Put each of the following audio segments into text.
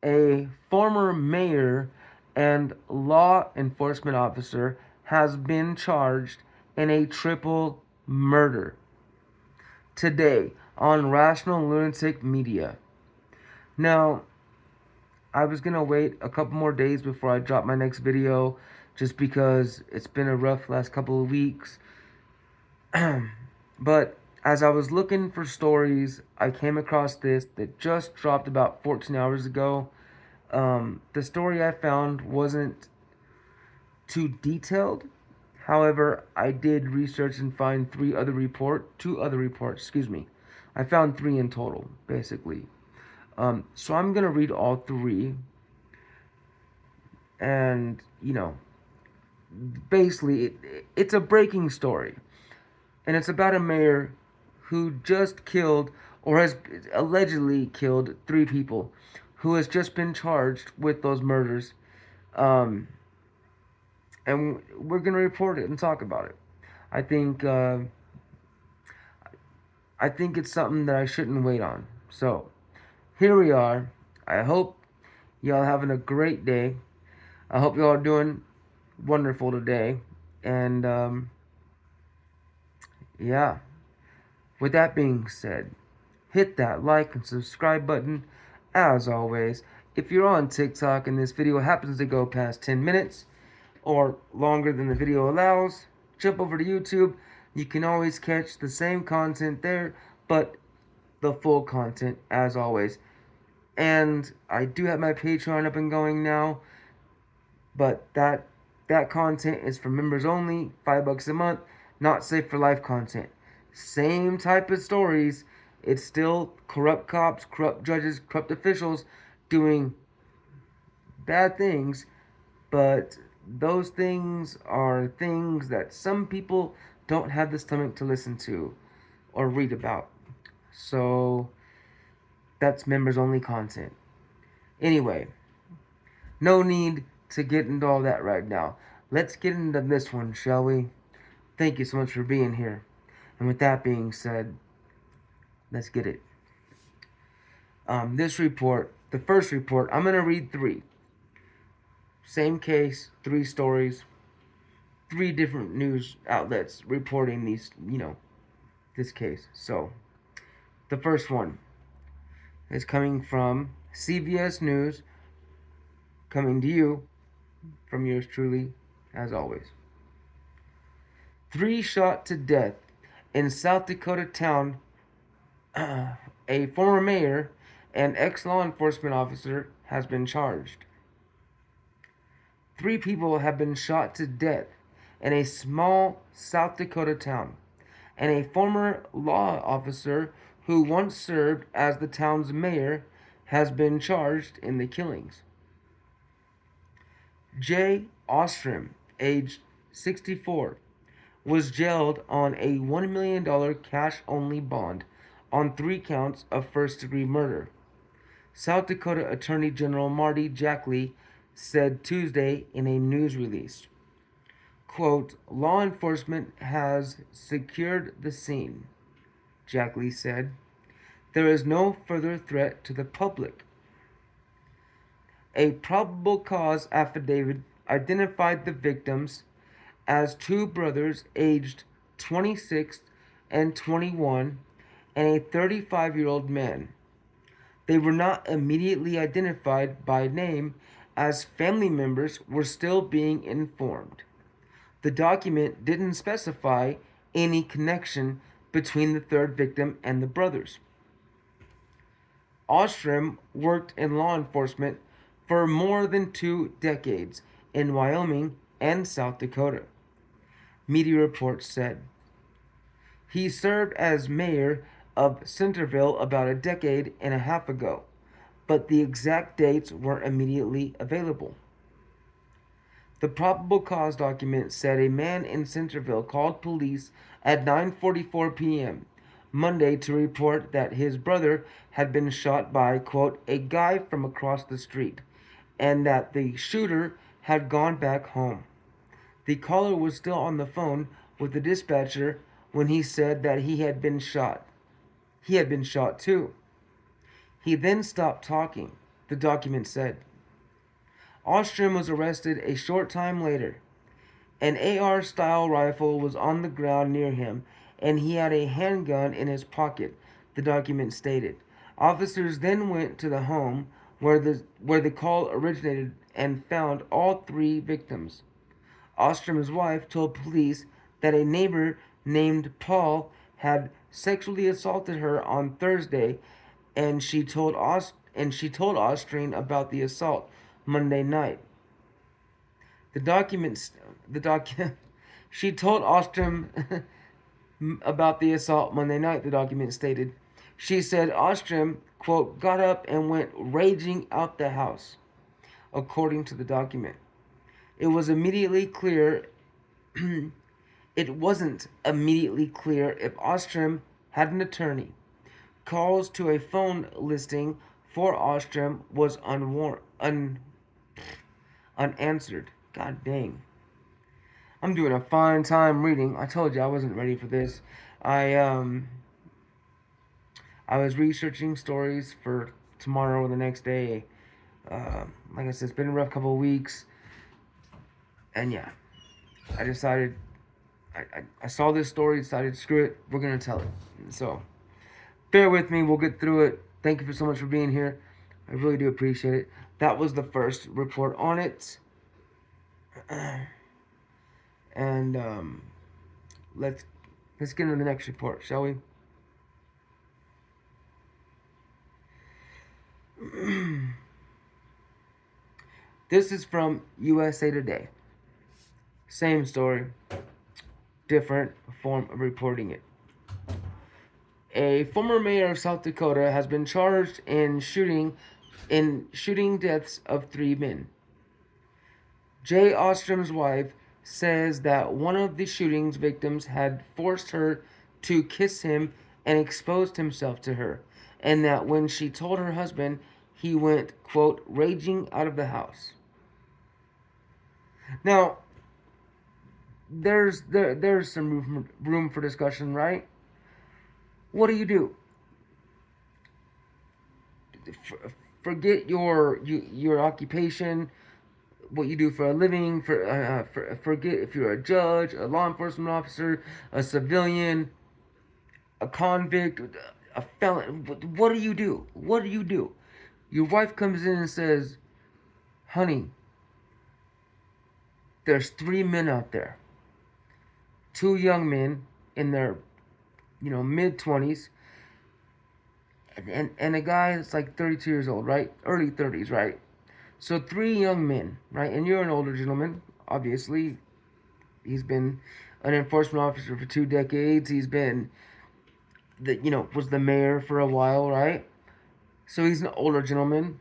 A former mayor and law enforcement officer has been charged in a triple murder today on Rational Lunatic Media. Now, I was gonna wait a couple more days before I drop my next video just because it's been a rough last couple of weeks. But as I was looking for stories, I came across this that just dropped about 14 hours ago. The story I found wasn't too detailed. However, I did research and find two other reports, excuse me. I found three in total, basically. So I'm gonna read all three, and basically, it's a breaking story, and it's about a mayor who just killed or has allegedly killed three people, who has just been charged with those murders. Um, and we're gonna report it and talk about it. I think uh, I think it's something that I shouldn't wait on. So here we are. I hope y'all having a great day. I hope y'all are doing wonderful today. And yeah, with that being said, hit that like and subscribe button. As always, if you're on TikTok and this video happens to go past 10 minutes or longer than the video allows, jump over to YouTube. You can always catch the same content there, but the full content as always. And I do have my Patreon up and going now, but that content is for members only, $5 a month, not safe for life content. Same type of stories. It's still corrupt cops, corrupt judges, corrupt officials doing bad things, but those things are things that some people don't have the stomach to listen to or read about. So that's members only content. Anyway, no need to get into all that right now. Let's get into this one, shall we? Thank you so much for being here. And with that being said, let's get it. This report, the first report, I'm going to read three. Same case, three stories, three different news outlets reporting this case. So, the first one is coming from CBS News, coming to you from yours truly, as always. 3 shot to death in South Dakota town. A former mayor and ex-law enforcement officer has been charged. 3 people have been shot to death in a small South Dakota town, and a former law officer who once served as the town's mayor has been charged in the killings. Jay Ostrom, aged 64, was jailed on a $1 million cash-only bond on 3 counts of first-degree murder. South Dakota Attorney General Marty Jackley said Tuesday in a news release, quote, "Law enforcement has secured the scene," Jackley said. "There is no further threat to the public." A probable cause affidavit identified the victims as 2 brothers aged 26 and 21 and a 35-year-old man. They were not immediately identified by name as family members were still being informed. The document didn't specify any connection between the third victim and the brothers. Ostrom worked in law enforcement for more than 2 decades in Wyoming and South Dakota, media reports said. He served as mayor of Centerville about a decade and a half ago, but the exact dates weren't immediately available. The probable cause document said a man in Centerville called police at 9:44 p.m. Monday to report that his brother had been shot by, quote, "a guy from across the street," and that the shooter had gone back home. The caller was still on the phone with the dispatcher when he said that he had been shot. He had been shot too. He then stopped talking. The document said. Ostrom was arrested a short time later. An AR-style rifle was on the ground near him, and he had a handgun in his pocket, the document stated. Officers then went to the home where the call originated and found all three victims. Ostrom's wife told police that a neighbor named Paul had sexually assaulted her on Thursday, and she told Ostrom about the assault Monday night. The documents the doc She told Ostrom about the assault Monday night, the document stated. She said Ostrom, quote, got up and went raging out the house, according to the document. It was immediately clear it wasn't immediately clear if Ostrom had an attorney. Calls to a phone listing for Ostrom was unanswered. God dang. I'm doing a fine time reading. I told you I wasn't ready for this. I was researching stories for tomorrow or the next day. Like I said, it's been a rough couple of weeks. And yeah, I decided, I saw this story, decided, screw it, we're going to tell it. So, bear with me, we'll get through it. Thank you so much for being here. I really do appreciate it. That was the first report on it. And let's get into the next report, shall we? This is from USA Today. Same story, different form of reporting it. A former mayor of South Dakota has been charged in shooting deaths of 3 men. Jay Ostrom's wife says that one of the shooting's victims had forced her to kiss him and exposed himself to her, and that when she told her husband, he went, quote, raging out of the house. Now, there's some room for discussion, right? What do you do? Forget your occupation, what you do for a living. Forget if you're a judge, a law enforcement officer, a civilian, a convict, a felon. What do you do? What do you do? Your wife comes in and says, honey, there's 3 men out there. 2 young men in their, mid-20s. And a guy that's like 32 years old, right? Early 30s, right? So 3 young men, right? And you're an older gentleman, obviously. He's been an enforcement officer for 2 decades. He's been, was the mayor for a while, right? So he's an older gentleman.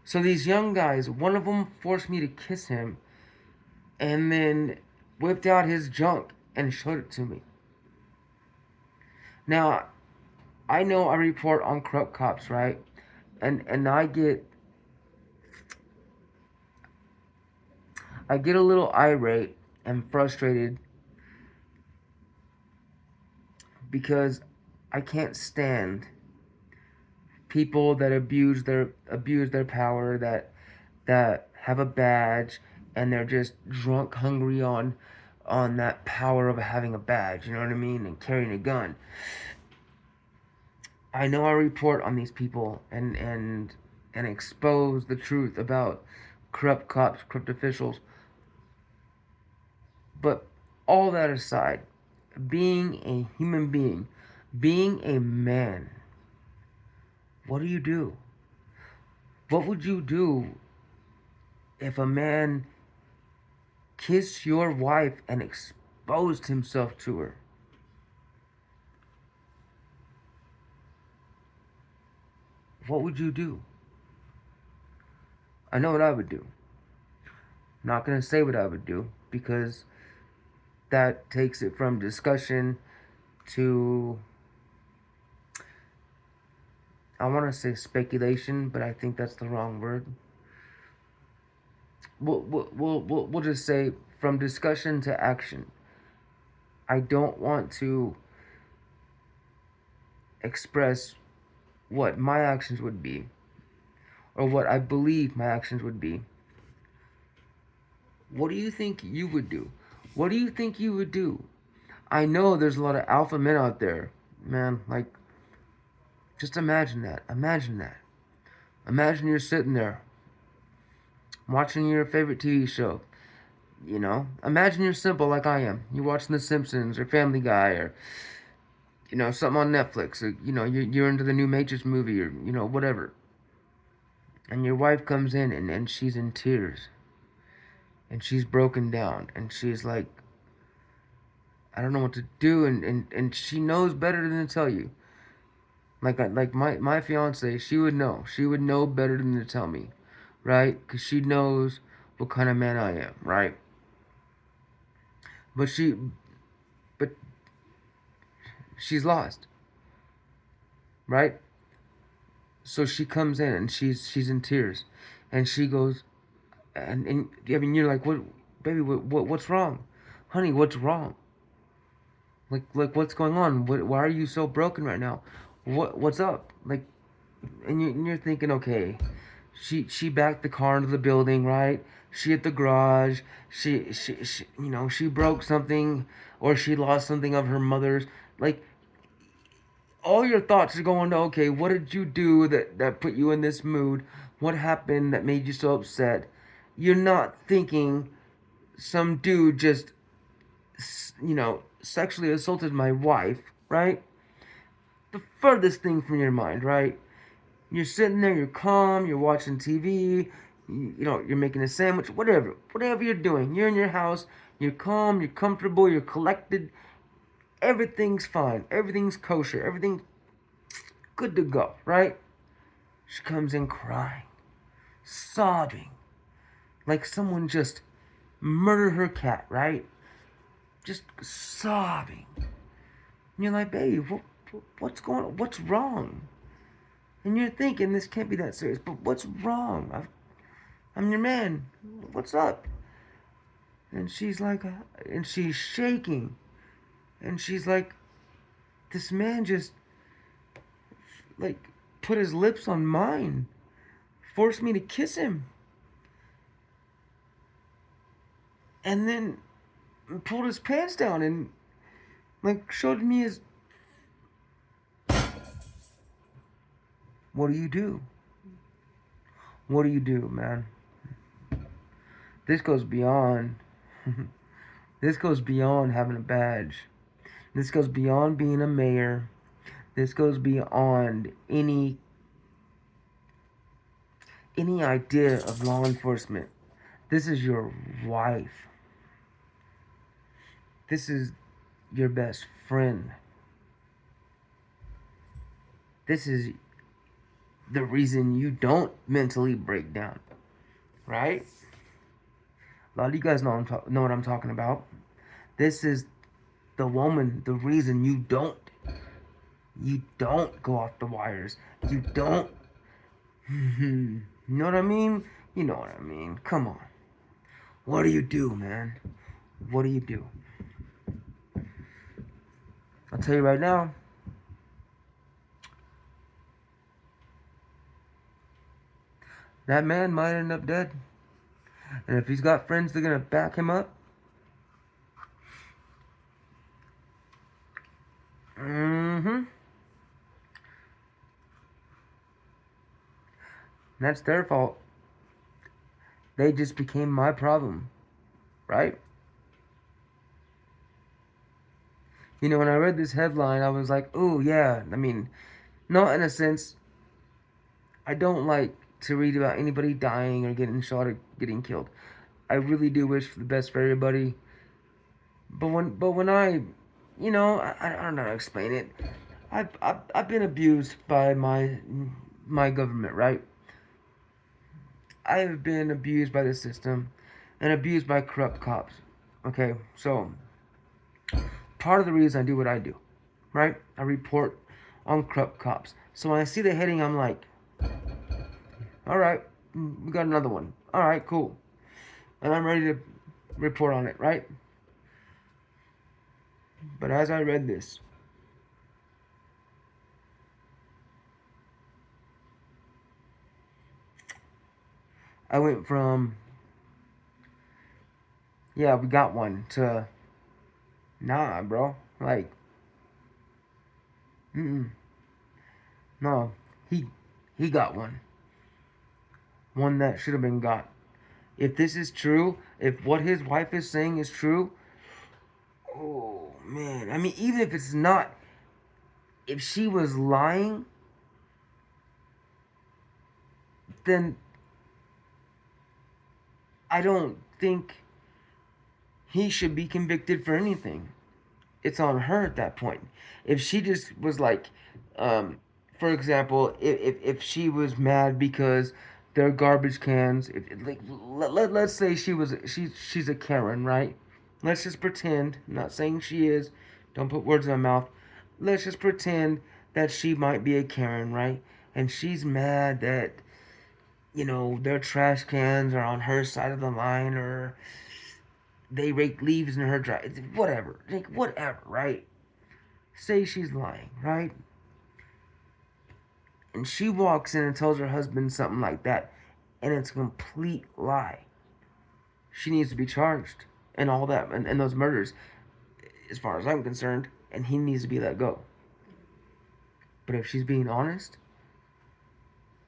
So these young guys, one of them forced me to kiss him and then whipped out his junk and showed it to me. Now, I know I report on corrupt cops, right? And I get a little irate and frustrated because I can't stand people that abuse their power, that have a badge and they're just drunk, hungry on that power of having a badge, you know what I mean, and carrying a gun. I know I report on these people and expose the truth about corrupt cops, corrupt officials. But all that aside, being a human being, being a man, what do you do? What would you do if a man kissed your wife and exposed himself to her? What would you do? I know what I would do. I'm not going to say what I would do because that takes it from discussion to, I want to say speculation, but I think that's the wrong word. We'll just say from discussion to action. I don't want to express what my actions would be or what I believe my actions would be. What do you think you would do? What do you think you would do? I know there's a lot of alpha men out there, man. Like, just imagine that. Imagine that. Imagine you're sitting there watching your favorite TV show. You know, imagine you're simple like I am. You're watching The Simpsons or Family Guy or, you know, something on Netflix. Or, you know, you're into the new Matrix movie or, you know, whatever. And your wife comes in and she's in tears. And she's broken down. And she's like, I don't know what to do. And she knows better than to tell you. Like my fiance, she would know. She would know better than to tell me. Right? Because she knows what kind of man I am. Right? But but she's lost. Right? So she comes in and she's in tears. And she goes, and I mean, you're like, what, baby, what's wrong? Honey, what's wrong? Like what's going on? Why are you so broken right now? What's up? Like, and you're thinking, okay, she backed the car into the building, right? She hit the garage. She you know, she broke something, or she lost something of her mother's. Like, all your thoughts are going to, okay, what did you do that put you in this mood? What happened that made you so upset? You're not thinking some dude just, you know, sexually assaulted my wife, right? The furthest thing from your mind, right? You're sitting there, you're calm, you're watching TV, you know, you're making a sandwich, whatever you're doing. You're in your house, you're calm, you're comfortable, you're collected. Everything's fine, everything's kosher, everything's good to go, right? She comes in crying, sobbing, like someone just murdered her cat, right? Just sobbing. And you're like, babe, what's going on? What's wrong? And you're thinking this can't be that serious, but what's wrong? I'm your man. What's up? And she's like, and she's shaking. And she's like, this man just, like, put his lips on mine, forced me to kiss him, and then pulled his pants down and, like, showed me his. What do you do? What do you do, man? This goes beyond. This goes beyond having a badge. This goes beyond being a mayor. This goes beyond any idea of law enforcement. This is your wife. This is your best friend. This is the reason you don't mentally break down, right? A lot of you guys know what I'm talking about. This is the woman, the reason you don't go off the wires. You don't. You know what I mean? You know what I mean. Come on. What do you do, man? What do you do? I'll tell you right now. That man might end up dead. And if he's got friends that are going to back him up, that's their fault. They just became my problem, right? You know, when I read this headline, I was like, oh, yeah. I mean, not in a sense, I don't like to read about anybody dying or getting shot or getting killed. I really do wish for the best for everybody. But when I, you know, I don't know how to explain it. I've been abused by my government, right? I have been abused by the system and abused by corrupt cops. Okay, so part of the reason I do what I do, right? I report on corrupt cops. So when I see the heading, I'm like, all right, we got another one. All right, cool. And I'm ready to report on it, right? But as I read this, I went from, yeah, we got one, to, nah, bro. Like, mm-mm. No, he he got one. One that should have been got. If this is true, if what his wife is saying is true, oh man. I mean, even if it's not, if she was lying, then I don't think he should be convicted for anything. It's on her at that point. If she just was like, for example, if she was mad because their garbage cans, if like let's say she's a Karen, right? Let's just pretend. I'm not saying she is. Don't put words in my mouth. Let's just pretend that she might be a Karen, right? And she's mad that their trash cans are on her side of the line, or they rake leaves in her drive. Whatever, like whatever, right? Say she's lying, right? And she walks in and tells her husband something like that, and it's a complete lie. She needs to be charged and all that, and those murders, as far as I'm concerned, and he needs to be let go. But if she's being honest,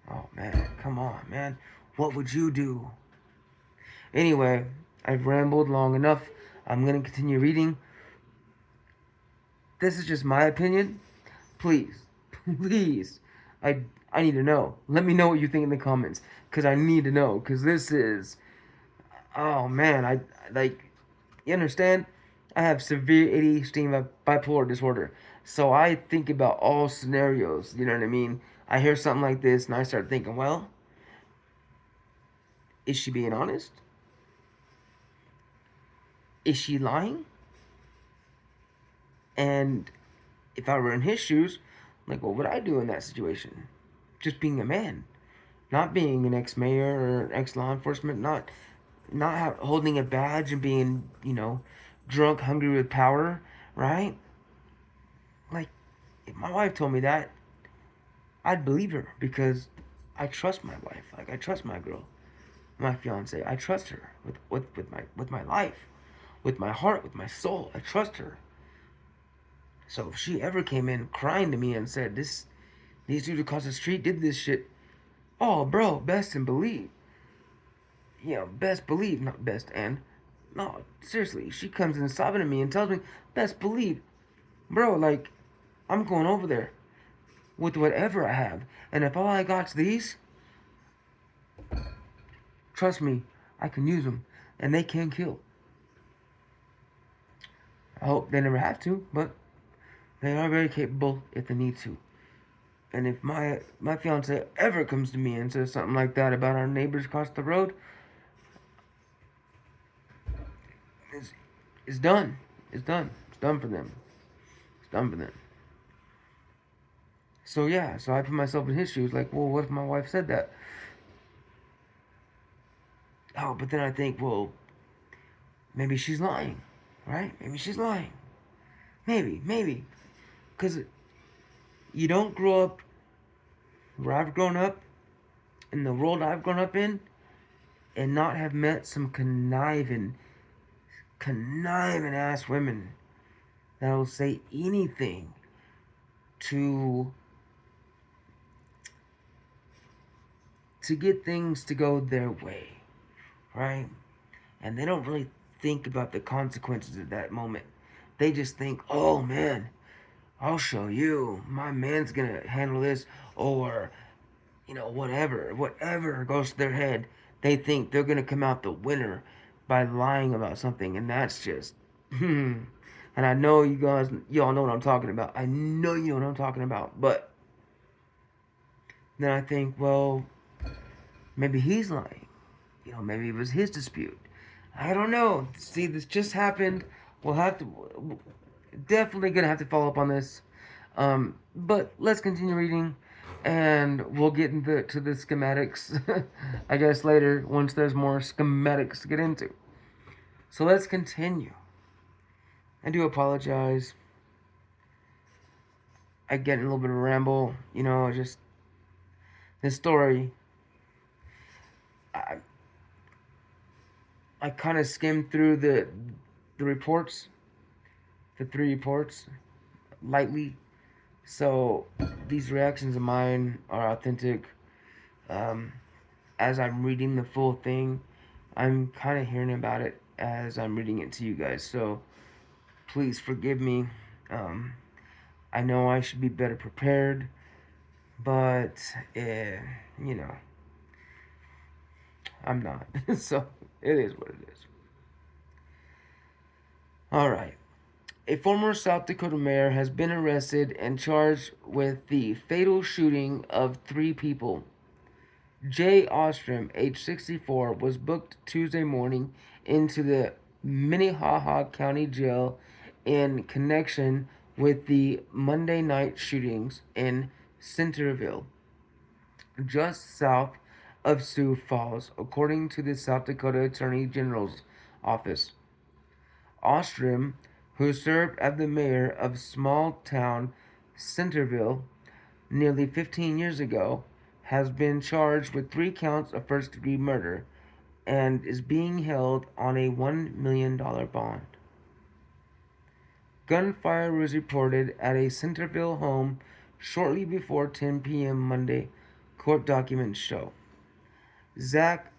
oh man, come on, man. What would you do? Anyway, I've rambled long enough. I'm going to continue reading. This is just my opinion. Please, please, I I need to know. Let me know what you think in the comments, cause I need to know. Cause this is, oh man, I like, you understand? I have severe ADHD, bipolar disorder, so I think about all scenarios. You know what I mean? I hear something like this, and I start thinking, well, is she being honest? Is she lying? And if I were in his shoes, like, what would I do in that situation? Just being a man, not being an ex-mayor or ex-law enforcement, not holding a badge and being, drunk, hungry with power, right? Like, if my wife told me that, I'd believe her because I trust my wife. Like, I trust my girl, my fiance. I trust her with my life, with my heart, with my soul. I trust her. So if she ever came in crying to me and said, these dudes across the street did this shit, oh, bro, best and believe. Best believe, not best and. No, seriously, she comes in sobbing at me and tells me, best believe. Bro, like, I'm going over there with whatever I have. And if all I got's these, trust me, I can use them. And they can kill. I hope they never have to, but they are very capable if they need to. And if my fiance ever comes to me and says something like that about our neighbors across the road, it's done. It's done. It's done for them. It's done for them. So yeah, so I put myself in his shoes, like, well, what if my wife said that? Oh, but then I think, well, maybe she's lying, right? Maybe she's lying. Maybe. Because you don't grow up where I've grown up, in the world I've grown up in, and not have met some conniving ass women that will say anything to get things to go their way, right? And they don't really think about the consequences at that moment. They just think, oh man, I'll show you. My man's gonna handle this, or whatever goes to their head. They think they're gonna come out the winner by lying about something, and that's just, and I know y'all know what I'm talking about. I know you know what I'm talking about, but then I think, well, maybe he's lying. Maybe it was his dispute. I don't know. See, this just happened. We'll have to, definitely gonna have to follow up on this. But let's continue reading, and we'll get to the schematics, I guess, later, once there's more schematics to get into. So let's continue. I do apologize. I get in a little bit of a ramble, just this story. I kind of skimmed through the reports, the three reports, lightly. So these reactions of mine are authentic. Um, as I'm reading the full thing, I'm kind of hearing about it as I'm reading it to you guys. So please forgive me. Um, I know I should be better prepared, but you know, I'm not. So it is what it is. All right. A former South Dakota mayor has been arrested and charged with the fatal shooting of three people. Jay Ostrom, age 64, was booked Tuesday morning into the Minnehaha County Jail in connection with the Monday night shootings in Centerville, just south of Sioux Falls, according to the South Dakota Attorney General's office. Ostrom, who served as the mayor of small town Centerville nearly 15 years ago, has been charged with 3 counts of first degree murder and is being held on a $1 million bond. Gunfire was reported at a Centerville home shortly before 10 p.m. Monday, court documents show. Zach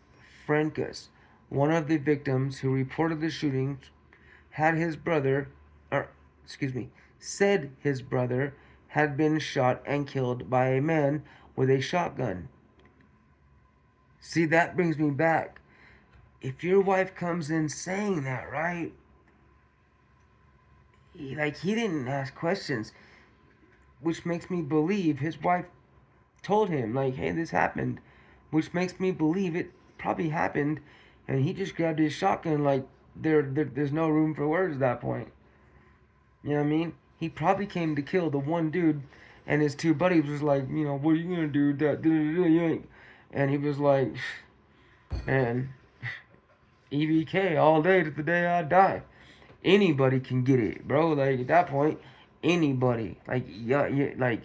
Frankus, one of the victims who reported the shooting, had his brother, or excuse me, said his brother had been shot and killed by a man with a shotgun. See, that brings me back. If your wife comes in saying that, right? He didn't ask questions, which makes me believe his wife told him, like, hey, this happened, which makes me believe it probably happened, and he just grabbed his shotgun like there's no room for words at that point. You know what I mean? He probably came to kill the one dude, and his two buddies was like, you know, what are you gonna do? That, and he was like, man, EBK all day to the day I die. Anybody can get it, bro. Like at that point, anybody. Like yeah, like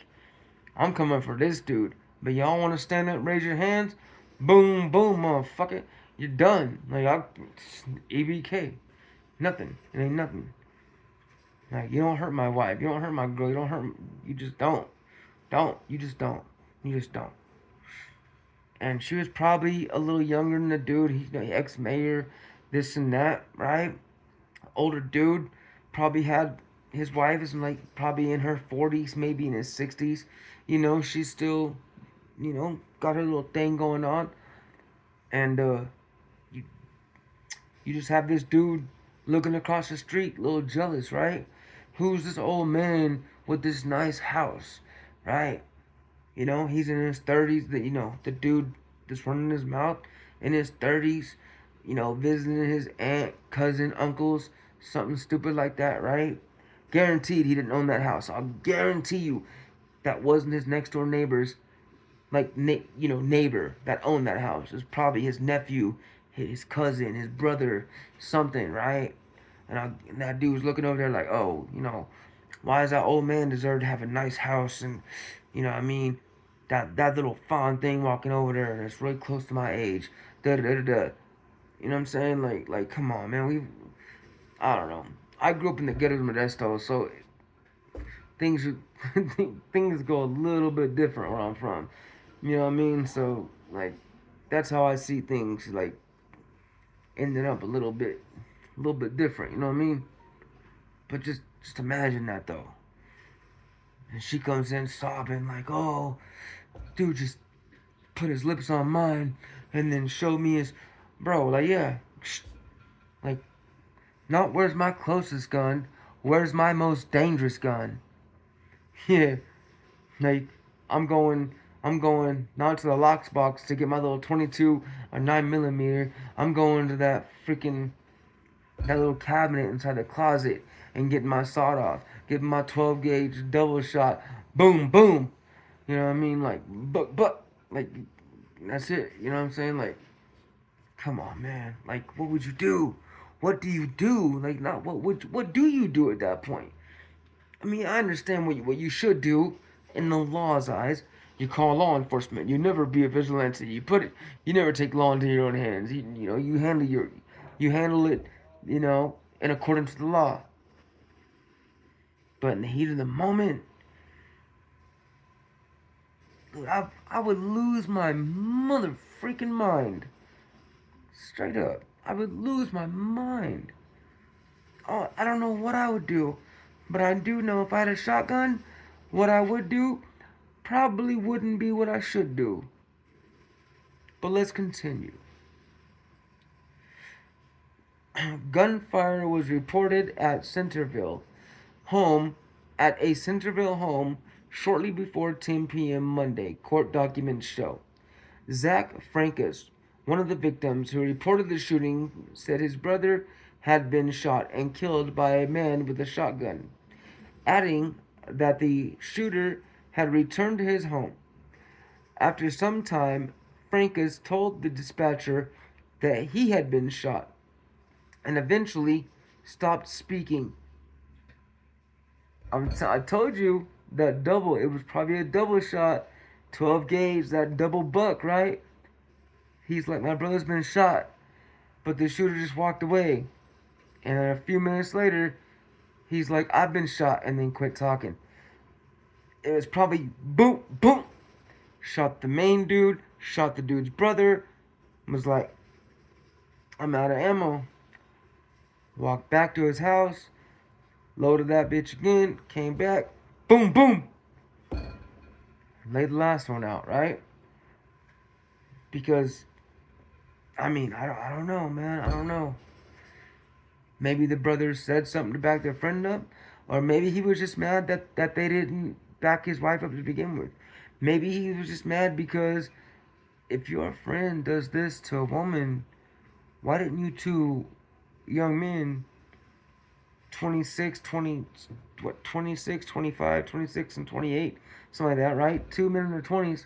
I'm coming for this dude. But y'all want to stand up, raise your hands, boom, boom, motherfucker, you're done. EBK, nothing. It ain't nothing. Like you don't hurt my wife, you don't hurt my girl, you don't hurt. You just don't. You just don't. You just don't. And she was probably a little younger than the dude. He's ex-mayor, this and that, right? Older dude, probably had his wife is like probably in her 40s, maybe in his 60s. You know, she's still, got her little thing going on, and you you just have this dude looking across the street, a little jealous, right? Who's this old man with this nice house, right? He's in his 30s. The dude that's running his mouth in his 30s, visiting his aunt, cousin, uncles, something stupid like that, right? Guaranteed he didn't own that house. I'll guarantee you that wasn't his next door neighbor's, like, neighbor that owned that house. It was probably his nephew, his cousin, his brother, something, right? And that dude was looking over there like, oh, why does that old man deserve to have a nice house and, what I mean, that little fawn thing walking over there that's really close to my age, da da da da. You know what I'm saying? Like, come on, man. I don't know. I grew up in the ghetto of Modesto, so things things go a little bit different where I'm from. You know what I mean? So like, that's how I see things. Like, ending up a little bit different. You know what I mean? But just imagine that though. And she comes in sobbing like, "Oh, dude, just put his lips on mine, and then showed me his, bro." Like, yeah, like, not where's my closest gun, where's my most dangerous gun? Yeah, like, I'm going not to the locks box to get my little 22 or 9 millimeter. I'm going to that little cabinet inside the closet and getting my sawed off, getting my 12 gauge double shot, boom, boom. You know what I mean? Like, but, like, that's it. You know what I'm saying? Like, come on, man. Like, what would you do? What do you do? Like, not what do you do at that point? I mean, I understand what you should do in the law's eyes. You call law enforcement. You never be a vigilante. You never take law into your own hands. You handle You handle it, in accordance with the law. But in the heat of the moment, I would lose my mother freaking mind. Straight up. I would lose my mind. Oh, I don't know what I would do. But I do know if I had a shotgun, what I would do probably wouldn't be what I should do. But let's continue. Gunfire was reported at a Centerville home shortly before 10 p.m. Monday, court documents show. Zach Frankus, one of the victims who reported the shooting, said his brother had been shot and killed by a man with a shotgun, adding that the shooter had returned to his home. After some time, Frankus told the dispatcher that he had been shot and eventually stopped speaking. I told you that double, it was probably a double shot, 12 gauge, that double buck, right? He's like, my brother's been shot, but the shooter just walked away. And a few minutes later, he's like, I've been shot, and then quit talking. It was probably boom, boom. Shot the main dude, shot the dude's brother, was like, I'm out of ammo. Walked back to his house, loaded that bitch again, came back, boom, boom. Laid the last one out, right? Because, I don't know, man. I don't know. Maybe the brothers said something to back their friend up, or maybe he was just mad that they didn't back his wife up to begin with. Maybe he was just mad because if your friend does this to a woman, why didn't you two young men, 26, 26, 25, 26, and 28, something like that, right? Two men in their 20s.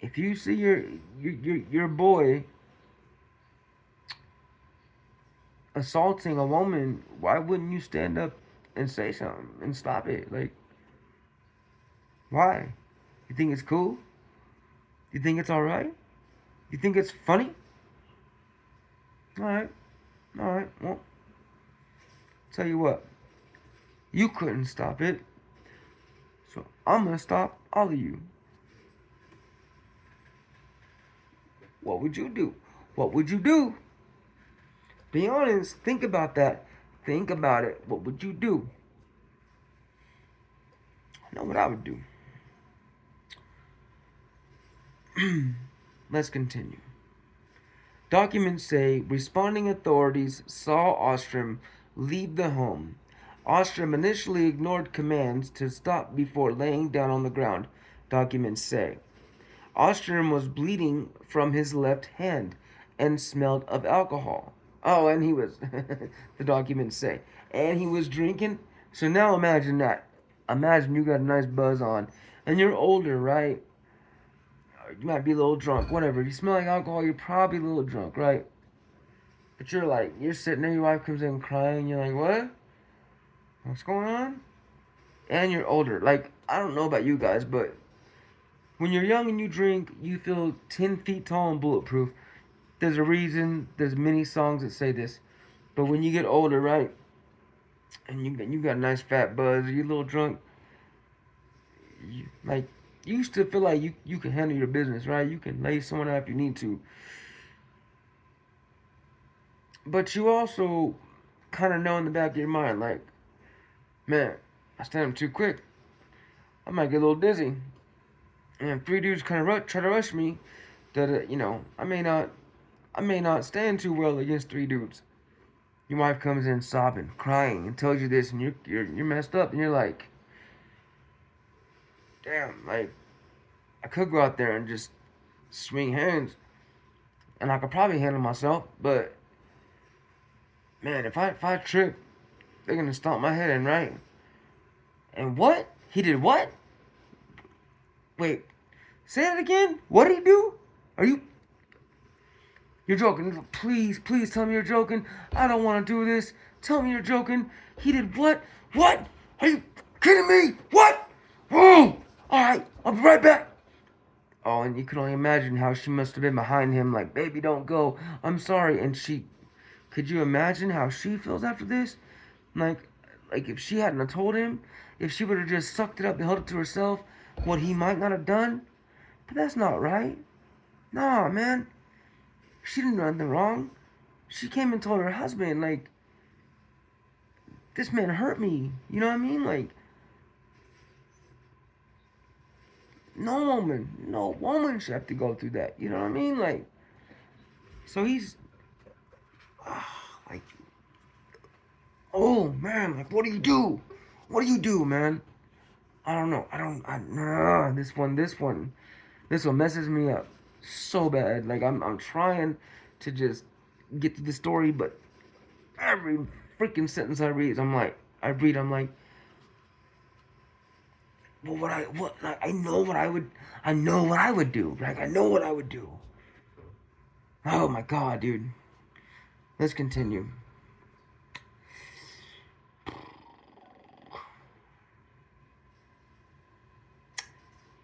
If you see your boy assaulting a woman, why wouldn't you stand up and say something and stop it? Like, why? You think it's cool? You think it's alright? You think it's funny? Alright. Well, tell you what. You couldn't stop it. So I'm gonna stop all of you. What would you do? What would you do? Be honest. Think about that. Think about it. What would you do? I know what I would do. Let's continue. Documents say responding authorities saw Ostrom leave the home. Ostrom initially ignored commands to stop before laying down on the ground, documents say. Ostrom was bleeding from his left hand and smelled of alcohol. Oh, and he was, the documents say, and he was drinking. So now imagine that. Imagine you got a nice buzz on, and you're older, right? You might be a little drunk, whatever. If you smell like alcohol, you're probably a little drunk, right? But you're sitting there, your wife comes in crying, you're like, what? What's going on? And you're older. Like, I don't know about you guys, but when you're young and you drink, you feel 10 feet tall and bulletproof. There's a reason, there's many songs that say this. But when you get older, right, and you got a nice fat buzz, you're a little drunk, you used to feel like you can handle your business, right? You can lay someone out if you need to. But you also kind of know in the back of your mind, like, man, I stand up too quick. I might get a little dizzy. And if three dudes kind of try to rush me, that I may not stand too well against three dudes. Your wife comes in sobbing, crying, and tells you this, and you're messed up, and you're like, damn, like, I could go out there and just swing hands, and I could probably handle myself, but man, if I trip, they're gonna stomp my head in, right? And what? He did what? Wait, say that again? What did he do? You're joking. Please tell me you're joking. I don't want to do this. Tell me you're joking. He did what? What? Are you kidding me? What? Oh! Alright, I'll be right back. Oh, and you can only imagine how she must have been behind him, like, baby, don't go. I'm sorry. And could you imagine how she feels after this? Like, like if she hadn't have told him, if she would have just sucked it up and held it to herself, what he might not have done. But that's not right. Nah, man. She didn't do nothing wrong. She came and told her husband, like, this man hurt me. You know what I mean? Like, no woman should have to go through that. You know what I mean? Like, so he's, like, oh man, like, what do you do? What do you do, man? I don't know. This one messes me up so bad. Like, I'm trying to just get to the story, but every freaking sentence I'm like, well, like, I know what I would do. Like, I know what I would do. Oh my god, dude. Let's continue.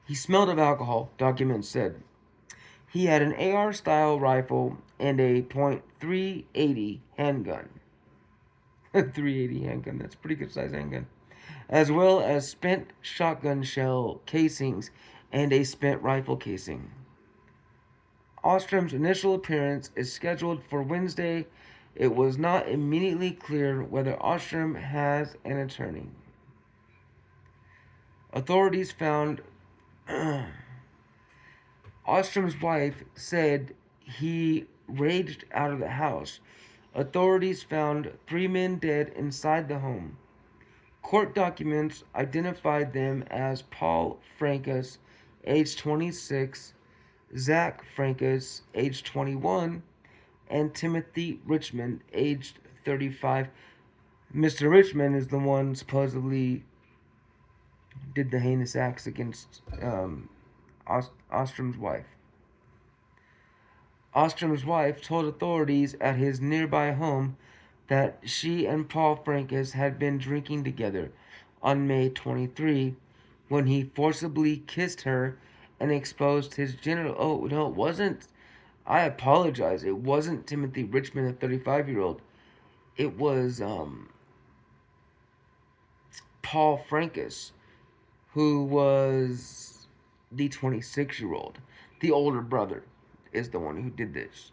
He smelled of alcohol, documents said. He had an AR-style rifle and a .380 handgun. 380 handgun, that's a pretty good size handgun. As well as spent shotgun shell casings and a spent rifle casing. Ostrom's initial appearance is scheduled for Wednesday. It was not immediately clear whether Ostrom has an attorney. Authorities found Ostrom's wife said he raged out of the house. Authorities found 3 men dead inside the home. Court documents identified them as Paul Frankus, age 26, Zach Frankus, age 21, and Timothy Richmond, aged 35. Mr. Richmond is the one supposedly did the heinous acts against Ostrom's wife. Ostrom's wife told authorities at his nearby home that she and Paul Frankus had been drinking together on May 23 when he forcibly kissed her and exposed his genital. Oh, no, it wasn't. I apologize. It wasn't Timothy Richmond, a 35-year-old. It was Paul Frankus, who was the 26-year-old. The older brother is the one who did this.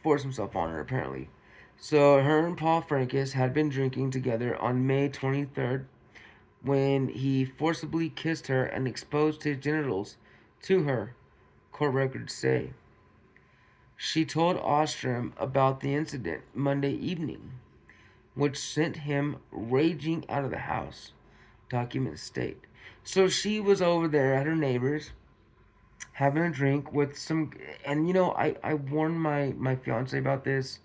Forced himself on her, apparently. So her and Paul Frankus had been drinking together on May 23rd when he forcibly kissed her and exposed his genitals to her, court records say. She told Ostrom about the incident Monday evening, which sent him raging out of the house, documents state. So she was over there at her neighbor's having a drink with some, and you know, I warned my fiance about this.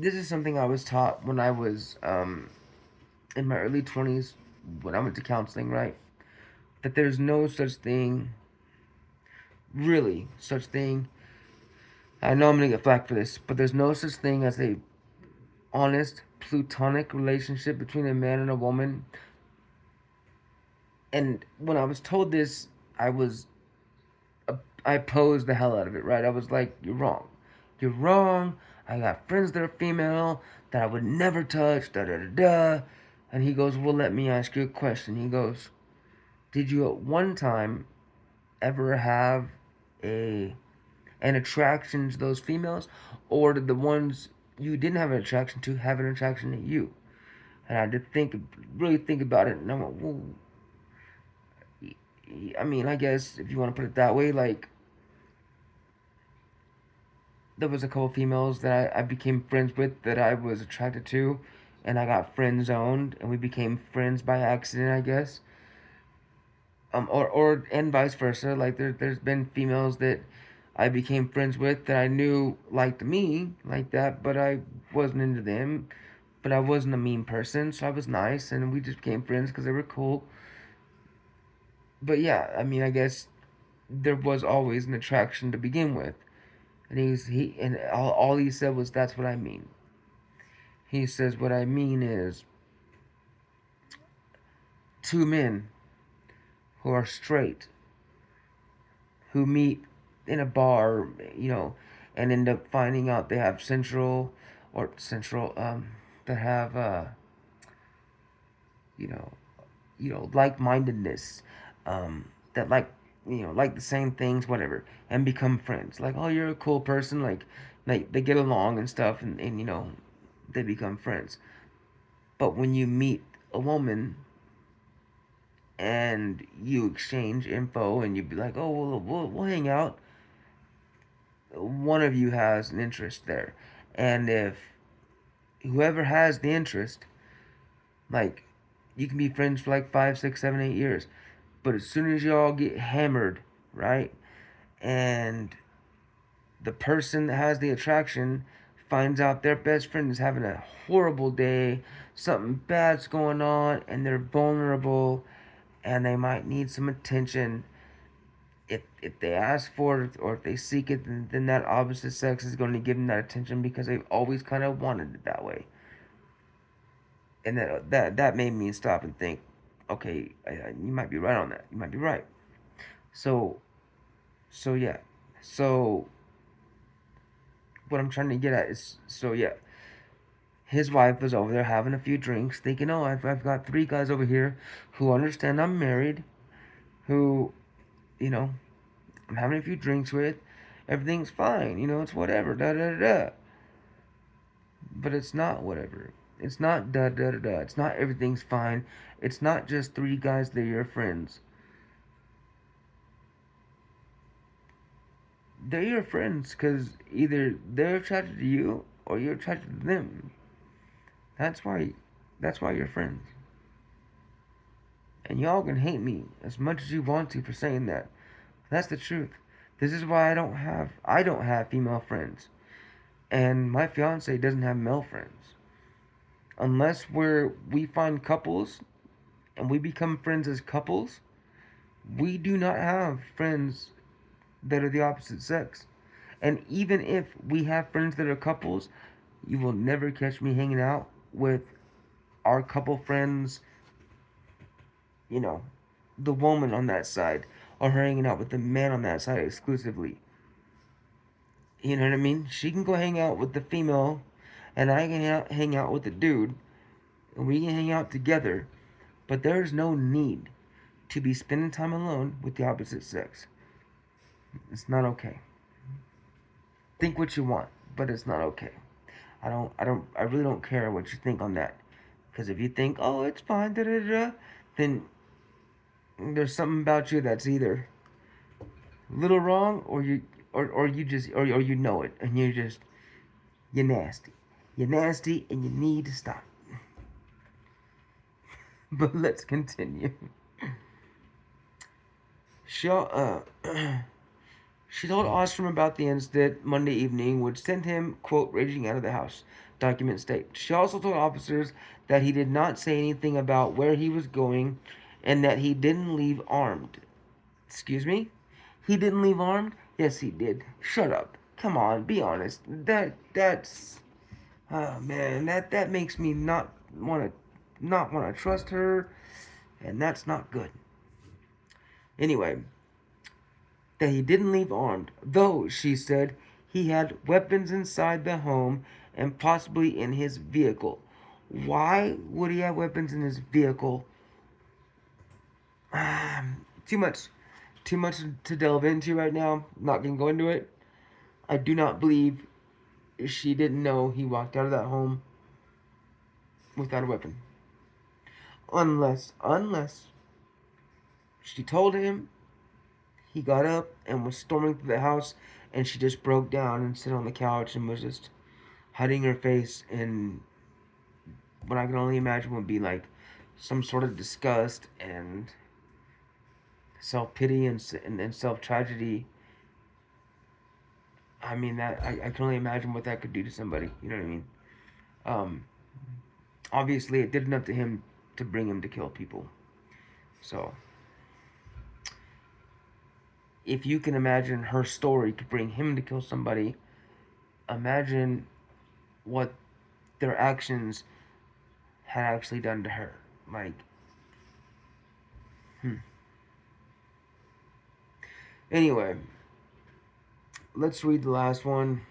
This is something I was taught when I was in my early 20s when I went to counseling, right? That there's no such thing, really, such thing. I know I'm gonna get flack for this, but there's no such thing as a honest, platonic relationship between a man and a woman. And when I was told this, I posed the hell out of it, right? I was like, you're wrong. You're wrong. I got friends that are female that I would never touch, da da da da. And he goes, well, let me ask you a question. He goes, did you at one time ever have an attraction to those females? Or did the ones you didn't have an attraction to have an attraction to you? And I had to really think about it. And I went, well, I mean, I guess if you want to put it that way, like, there was a couple females that I became friends with that I was attracted to, and I got friend zoned, and we became friends by accident, I guess. Or and vice versa. Like there's been females that I became friends with that I knew liked me like that, but I wasn't into them. But I wasn't a mean person, so I was nice, and we just became friends because they were cool. But yeah, I mean, I guess there was always an attraction to begin with. And all he said was, that's what I mean. He says, what I mean is 2 men who are straight, who meet in a bar, and end up finding out they have that have you know, like-mindedness, that like the same things, whatever, and become friends. Like, oh, you're a cool person, like they get along and stuff, and they become friends. But when you meet a woman and you exchange info and you be like, oh, we'll hang out, one of you has an interest there. And if whoever has the interest, like, you can be friends for like 5, 6, 7, 8 years, but as soon as y'all get hammered, right, and the person that has the attraction finds out their best friend is having a horrible day, something bad's going on, and they're vulnerable, and they might need some attention. If they ask for it or if they seek it, then that opposite sex is going to give them that attention because they've always kind of wanted it that way. And that made me stop and think, okay, you might be right on that. You might be right. So yeah. So what I'm trying to get at is, so yeah, his wife was over there having a few drinks, thinking, oh, I've got 3 guys over here who understand I'm married, who, you know, I'm having a few drinks with. Everything's fine, it's whatever, da da da da. But it's not whatever. It's not da da da da. It's not everything's fine. It's not just 3 guys that are your friends. They're your friends because either they're attracted to you or you're attracted to them. That's why. That's why you're friends. And y'all can hate me as much as you want to for saying that. That's the truth. This is why I don't have female friends, and my fiance doesn't have male friends. Unless we find couples and we become friends as couples, we do not have friends that are the opposite sex. And even if we have friends that are couples, you will never catch me hanging out with our couple friends, you know, the woman on that side, or her hanging out with the man on that side exclusively. You know what I mean? She can go hang out with the female, and I can hang out with the dude, and we can hang out together. But there's no need to be spending time alone with the opposite sex. It's not okay. Think what you want, but it's not okay. I really don't care what you think on that. Because if you think, oh, it's fine, da da da, then there's something about you that's either a little wrong, or you just, or you know it, and you're nasty. You're nasty, and you need to stop. But let's continue. She, she told Ostrom about the incident Monday evening, which sent him, quote, raging out of the house, documents state. She also told officers that he did not say anything about where he was going and that he didn't leave armed. Excuse me? He didn't leave armed? Yes, he did. Shut up. Come on, be honest. That's oh man, that makes me not want to trust her, and that's not good. Anyway, that he didn't leave armed, though, she said, he had weapons inside the home and possibly in his vehicle. Why would he have weapons in his vehicle? Too much. Too much to delve into right now. Not gonna go into it. I do not believe she didn't know he walked out of that home without a weapon. Unless she told him, he got up and was storming through the house, and she just broke down and sat on the couch and was just hiding her face in what I can only imagine would be like some sort of disgust and self pity and self tragedy. I mean, that I can only imagine what that could do to somebody. You know what I mean? Um, Obviously, it did enough to him to bring him to kill people. So, if you can imagine her story to bring him to kill somebody, imagine what their actions had actually done to her. Like, Anyway, let's read the last one.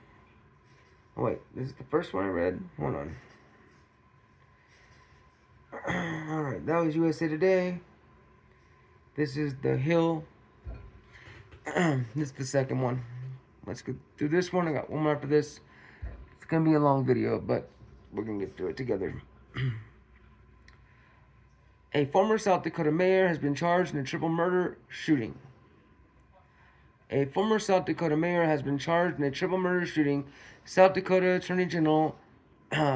Oh, wait, this is the first one I read? Hold on. Alright, that was USA Today. This is The Hill. This is the second one. Let's get through this one. I got one more after this. It's going to be a long video, but we're going to get through it together. A former South Dakota mayor has been charged in a triple murder shooting. A former South Dakota mayor has been charged in a triple murder shooting. South Dakota Attorney General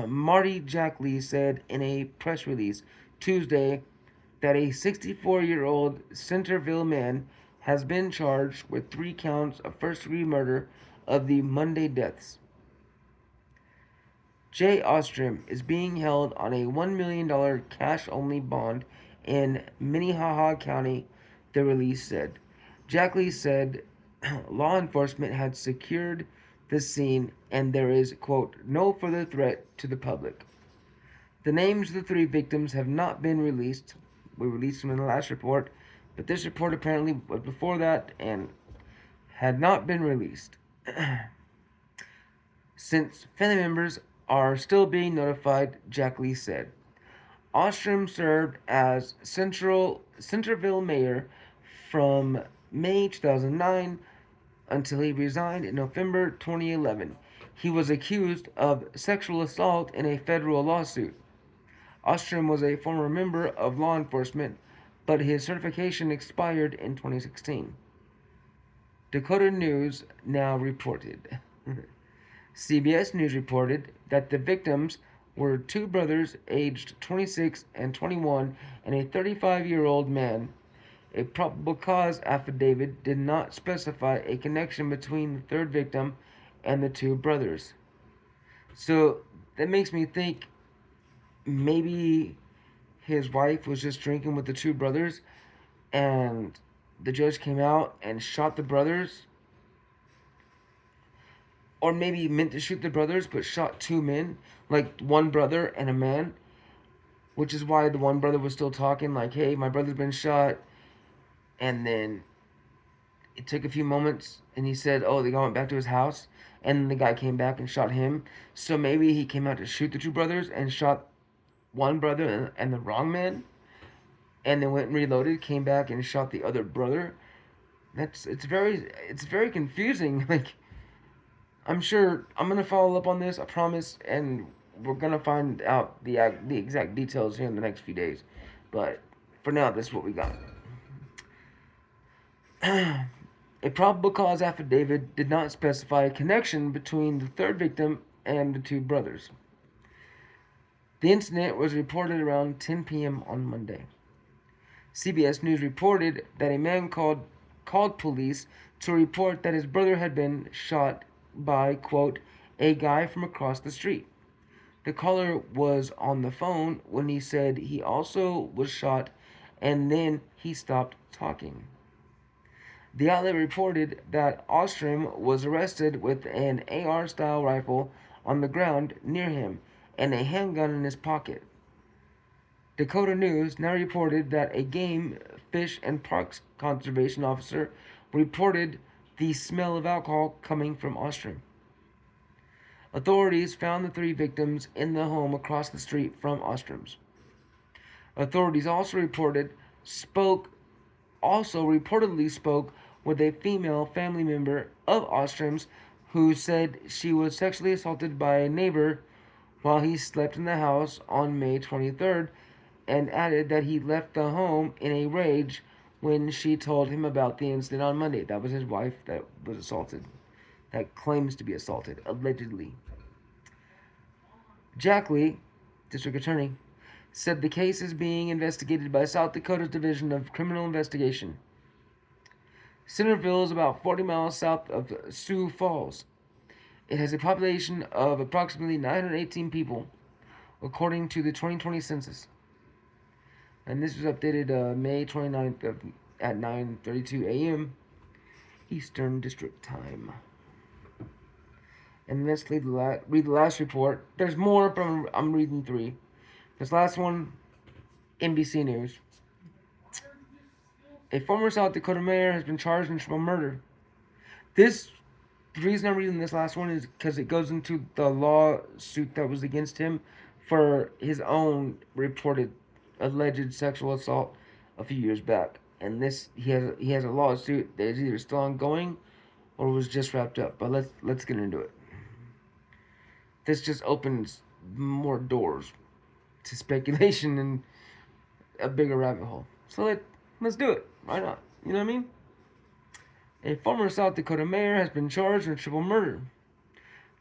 Marty Jackley said in a press release Tuesday that a 64-year-old Centerville man has been charged with 3 counts of first-degree murder of the Monday deaths. Jay Ostrom is being held on a $1 million cash-only bond in Minnehaha County, the release said. Jackley said law enforcement had secured the scene and there is, quote, no further threat to the public. The names of the 3 victims have not been released. We released them in the last report, but this report apparently was before that and had not been released. Since family members are still being notified, Jackley said. Ostrom served as Centerville mayor from May 2009 until he resigned in November 2011. He was accused of sexual assault in a federal lawsuit. Ostrom was a former member of law enforcement, but his certification expired in 2016. Dakota News now reported. CBS News reported that the victims were 2 brothers aged 26 and 21 and a 35-year-old man. A probable cause affidavit did not specify a connection between the 3rd victim and the 2 brothers. So that makes me think maybe his wife was just drinking with the 2 brothers and the judge came out and shot the brothers. Or maybe he meant to shoot the brothers but shot 2 men, like 1 brother and a man, which is why the 1 brother was still talking like, hey, my brother's been shot. And then it took a few moments and he said, oh, the guy went back to his house, and then the guy came back and shot him. So maybe he came out to shoot the 2 brothers and shot 1 brother and the wrong man, and then went and reloaded, came back and shot the other brother. It's very confusing. Like, I'm sure I'm gonna follow up on this, I promise, and we're gonna find out the exact details here in the next few days. But for now, this is what we got. A probable cause affidavit did not specify a connection between the 3rd victim and the 2 brothers. The incident was reported around 10 p.m. on Monday. CBS News reported that a man called police to report that his brother had been shot by, quote, a guy from across the street. The caller was on the phone when he said he also was shot, and then he stopped talking. The outlet reported that Ostrom was arrested with an AR-style rifle on the ground near him and a handgun in his pocket. Dakota News now reported that a Game, Fish, and Parks conservation officer reported the smell of alcohol coming from Ostrom. Authorities found the 3 victims in the home across the street from Ostrom's. Authorities also reportedly spoke with a female family member of Ostrom's who said she was sexually assaulted by a neighbor while he slept in the house on May 23rd, and added that he left the home in a rage when she told him about the incident on Monday. That was his wife that was assaulted, that claims to be assaulted, allegedly. Jackley, district attorney, said the case is being investigated by South Dakota's Division of Criminal Investigation. Centerville is about 40 miles south of Sioux Falls. It has a population of approximately 918 people, according to the 2020 census. And this was updated May 29th at 9:32 a.m. Eastern District Time. And let's read the last report. There's more, but I'm reading 3. This last one, NBC News. A former South Dakota mayor has been charged in triple murder. The reason I'm reading this last one is because it goes into the lawsuit that was against him for his own reported alleged sexual assault a few years back. And this he has a lawsuit that is either still ongoing or was just wrapped up. But let's get into it. This just opens more doors to speculation and a bigger rabbit hole. So let's do it. Why not? You know what I mean? A former South Dakota mayor has been charged with triple murder.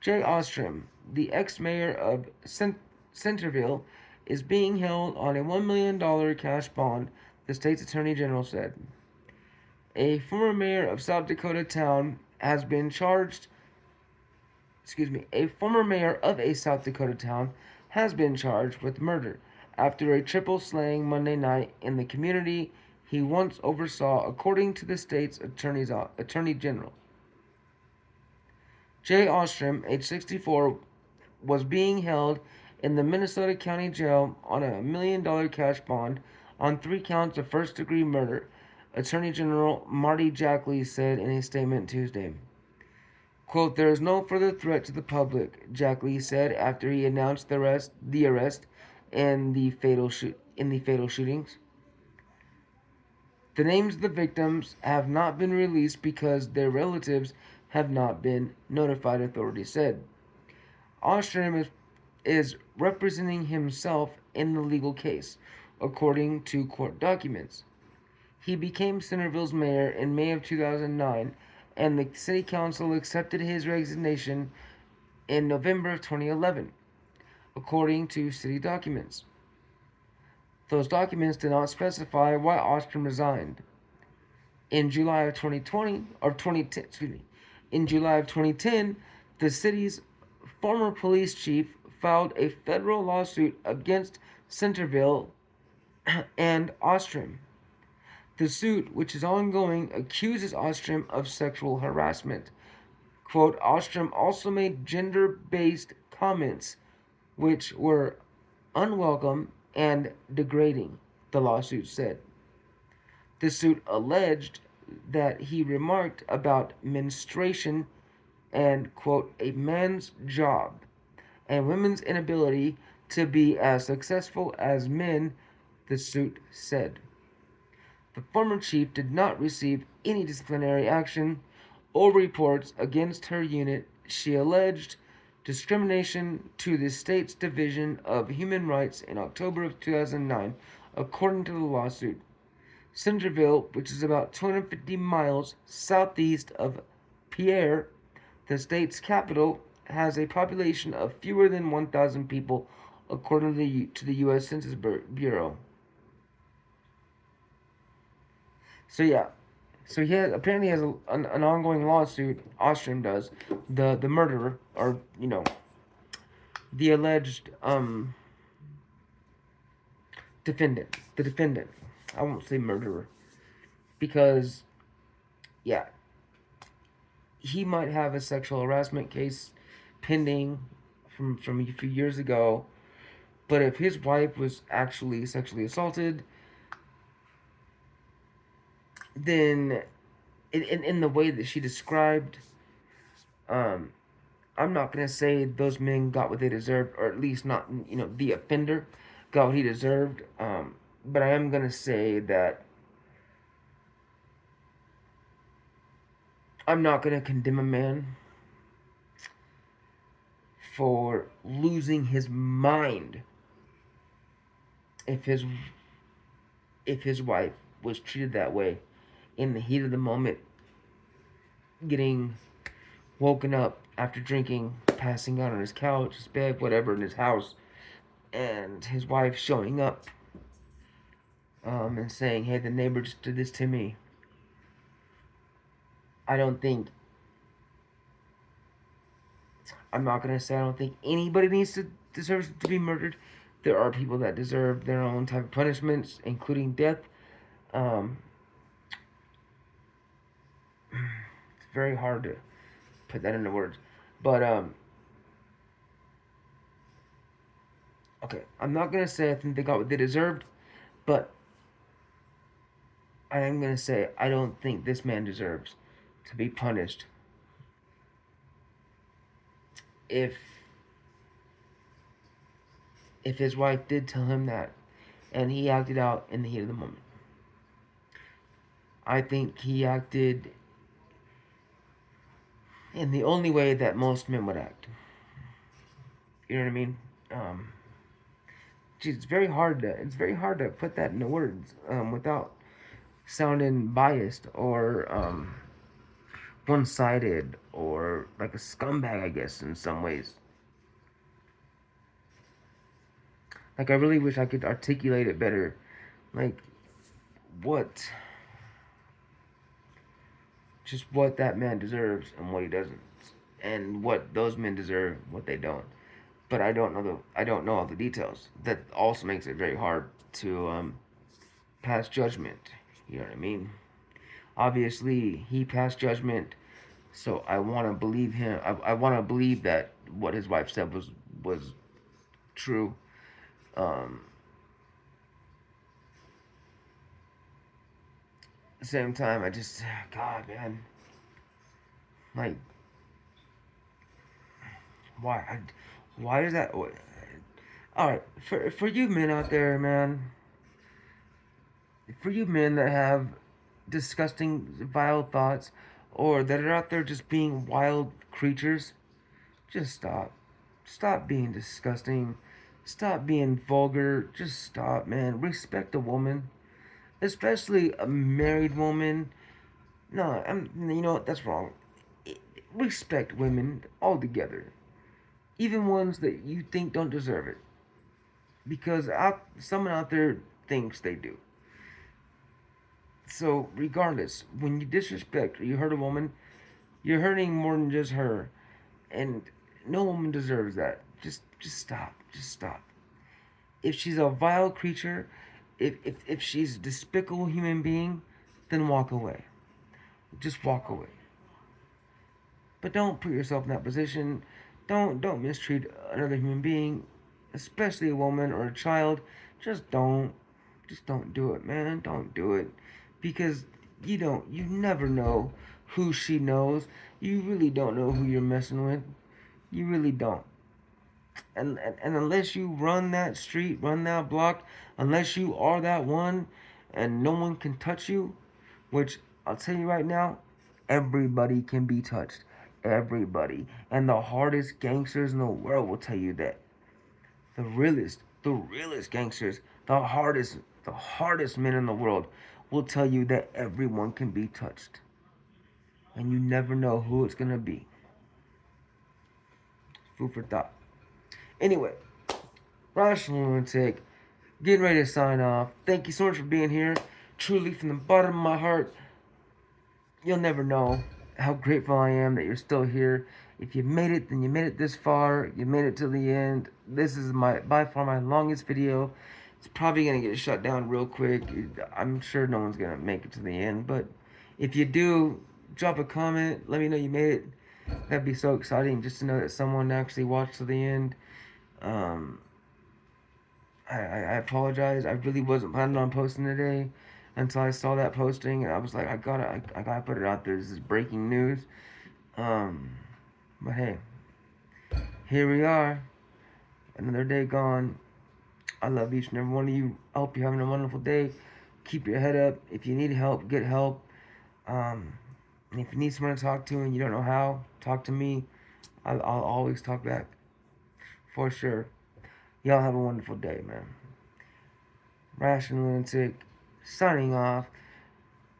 Jay Ostrom, the ex-mayor of Centerville, is being held on a $1 million cash bond, the state's attorney general said. A former mayor of South Dakota town has been charged. A former mayor of a South Dakota town has been charged with murder after a triple slaying Monday night in the community he once oversaw, according to the state's attorney general. Jay Ostrom, age 64, was being held in the Minnesota County Jail on a $1 million cash bond on 3 counts of first-degree murder, Attorney General Marty Jackley said in a statement Tuesday. Quote, "There is no further threat to the public," Jackley said after he announced the arrest and the fatal shootings. The names of the victims have not been released because their relatives have not been notified, authorities said. Ostrom is representing himself in the legal case, according to court documents. He became Centerville's mayor in May of 2009, and the city council accepted his resignation in November of 2011, according to city documents. Those documents did not specify why Ostrom resigned. In July of 2010, the city's former police chief filed a federal lawsuit against Centerville and Ostrom. The suit, which is ongoing, accuses Ostrom of sexual harassment. Quote, Ostrom also made gender-based comments which were unwelcome and degrading, the lawsuit said. The suit alleged that he remarked about menstruation and, quote, a man's job and women's inability to be as successful as men, the suit said. The former chief did not receive any disciplinary action or reports against her unit. She alleged discrimination to the state's Division of Human Rights in October of 2009, according to the lawsuit. Centerville, which is about 250 miles southeast of Pierre, the state's capital, has a population of fewer than 1,000 people, according to the U.S. Census Bureau. So yeah, so he apparently has an ongoing lawsuit. Ostrom does, the murderer, or the alleged defendant. The defendant. I won't say murderer, because yeah, he might have a sexual harassment case pending from a few years ago. But if his wife was actually sexually assaulted, then in the way that she described, I'm not gonna say those men got what they deserved, or at least not the offender got what he deserved. But I am gonna say that I'm not gonna condemn a man for losing his mind if his wife was treated that way in the heat of the moment, getting woken up after drinking, passing out on his couch, his bed, whatever, in his house, and his wife showing up and saying, "Hey, the neighbor just did this to me." I'm not gonna say I don't think anybody deserves to be murdered. There are people that deserve their own type of punishments, including death. It's very hard to put that into words, but okay, I'm not gonna say I think they got what they deserved, but I am going to say, I don't think this man deserves to be punished. If his wife did tell him that, and he acted out in the heat of the moment, I think he acted in the only way that most men would act. You know what I mean? It's very hard to put that into words without sounding biased or one-sided or like a scumbag, I guess, in some ways. Like, I really wish I could articulate it better. Like, what that man deserves and what he doesn't, and what those men deserve, what they don't. But I don't know all the details. That also makes it very hard to pass judgment. You know what I mean? Obviously, he passed judgment, so I want to believe him. I want to believe that what his wife said was true. Um, at the same time, I just, God, man, like, why? Why is that? All right, for you men out there, man, for you men that have disgusting, vile thoughts, or that are out there just being wild creatures, just stop. Stop being disgusting. Stop being vulgar. Just stop, man. Respect a woman, especially a married woman. No, you know what? That's wrong. Respect women altogether, even ones that you think don't deserve it, because someone out there thinks they do. So, regardless, when you disrespect or you hurt a woman, you're hurting more than just her, and no woman deserves that. Just stop. Just stop. If she's a vile creature, if she's a despicable human being, then walk away. Just walk away. But don't put yourself in that position. Don't mistreat another human being, especially a woman or a child. Just don't. Just don't do it, man. Don't do it. Because you never know who she knows. You really don't know who you're messing with. You really don't. And unless you run that street, run that block, unless you are that one and no one can touch you, which I'll tell you right now, everybody can be touched. Everybody. And the hardest gangsters in the world will tell you that. The realest gangsters, the hardest men in the world will tell you that everyone can be touched. And you never know who it's gonna be. Food for thought. Anyway, Rational Lunatic, getting ready to sign off. Thank you so much for being here. Truly, from the bottom of my heart, you'll never know how grateful I am that you're still here. If you made it, then you made it this far. You made it to the end. This is by far my longest video. It's probably gonna get shut down real quick. I'm sure no one's gonna make it to the end, but if you do, drop a comment. Let me know you made it. That'd be so exciting just to know that someone actually watched to the end. Um, I apologize. I really wasn't planning on posting today until I saw that posting, and I was like, I gotta put it out there. This is breaking news. But hey, here we are. Another day gone. I love each and every one of you. I hope you're having a wonderful day. Keep your head up. If you need help, get help. And if you need someone to talk to and you don't know how, talk to me. I'll always talk back. For sure. Y'all have a wonderful day, man. Rational Lunatic signing off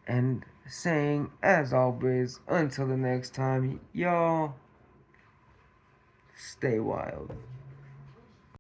and saying, as always, until the next time, y'all stay wild.